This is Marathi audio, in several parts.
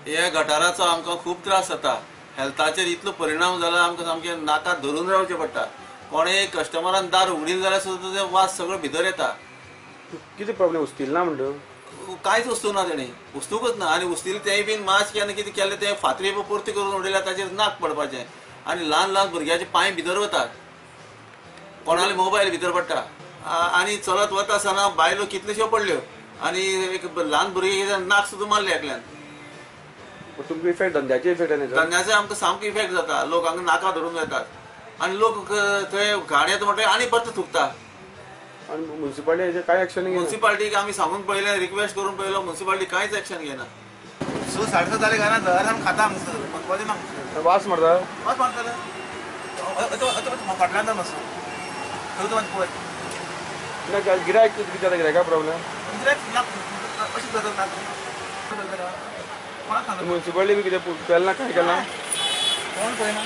हे गटाराचो आमकां खूब त्रास जाता। हेल्थाचेर इतलो परिणाम जाला आमकां सामकें नाकात धरून रावचें पडटा। कोणेय कस्टमरान दार उगडील जाल्यार सुद्दां ते वास सगळो भितर येता। कितें प्रॉब्लेम उस्तिल ना म्हणटो कांयच वस्तू ना तेणी वस्तूकच ना आनी उस्तिल तेंय बीन मास्क केन्ना कितें केलें तें फातरी परती करून उडयल्यार ताचेर नाक पडपाचें आनी ल्हान ल्हान भुरग्याचे पांय भितर वतात। कोणाले मोबायल भितर पडटा आनी चलत वता आसतना बायलो कितल्योश्यो पडल्यो आनी एक ल्हान भुरगे नाक सुद्दां मारलें एकल्यान। तुमकां इफेक्ट धंद्याचे इफेक्ट धंद्याचे आमकां सामको इफेक्ट जाता। लोक हांगा नाका धरून येतात आनी लोक थंय घाण येता म्हणटा आनी परत थुकता। आनी म्युन्सिपालिटीचे काय एक्शन घेना? म्युन्सिपालिटीक आमी सांगून पळयलें, रिक्वेस्ट करून पळयलो, म्युन्सिपालिटी कांयच एक्शन घेना। 6:30 जाले घरांत आमी खाता हांगसर वास मारता वास मारतले फाटल्यान मातसो खंय तो पळय गिरायक कितें जाता गिरायका प्रॉब्लेम अशें जाता म्युन्सिपालिटी बी कितें केलें ना काय केलां कोण पळयना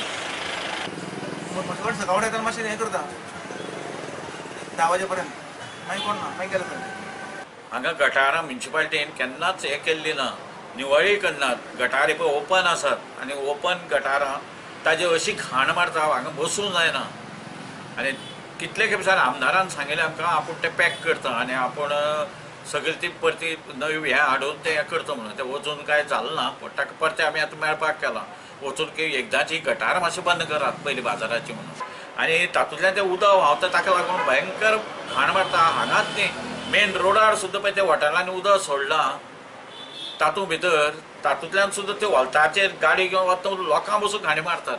म्युन्सिपालिटी सकाळी येता मातशें हें करता 10 वाजे पर्यंत मागीर कोण ना मागीर गेले हांगा गटारां म्युन्सिपालिटीन केन्नाच हें केल्ली ना, निवळी करनात। गटारी पळय ओपन आसात आनी ओपन गटारां ताजे अशी घाण मारता हांगा बसूंक जायना। आनी कितले खेपेसार आमदारान सांगिल्लें आमकां आपूण तें पॅक करता आनी आपूण सगळी ती परती नवी हें हाडून तें हें करता म्हणून तें वचून कांय जालें ना। पूण ताका परतें आमी आतां मेळपाक केलां वचून की एकदांची गटार मातशें बंद करात पयलीं बाजाराची म्हणून। आनी तातूंतल्यान तें उदक व्हांवता ताका लागून भयंकर घाण मारता। हांगाच न्ही मेन रोडार सुद्दां पळय त्या हॉटेलांनी उदक सोडलां तातूंत भितर तातूंतल्यान सुद्दां ते हॉल्टाचेर गाडी घेवन वता लोकांक बसून घाणी मारतात।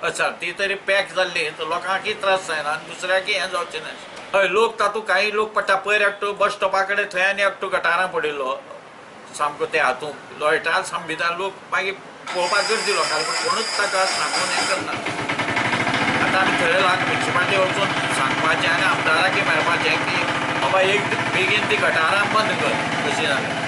अच्छा ती तरी पॅक जाल्ली तर लोकांकय त्रास जायना आनी दुसऱ्याकय हें जावचें ना। हय लोक तातूंत काही लोक पडटा पयर एकटो बस स्टॉपा कडेन थंय आनी एकटो गटारां पडिल्लो सामको ते हातूंत लोळटा साम भितर लोक मागीर पळोवपाक गर्दी लोकांक पूण कोणूच ताका सांगून हें करना। आतां आमी थंय म्युन्सिपालिटी वचून सांगपाचें आनी आमदाराकय मेळपाचें की बाबा एक बेगीन ती गटारां बंद कर कशी जाल्यार।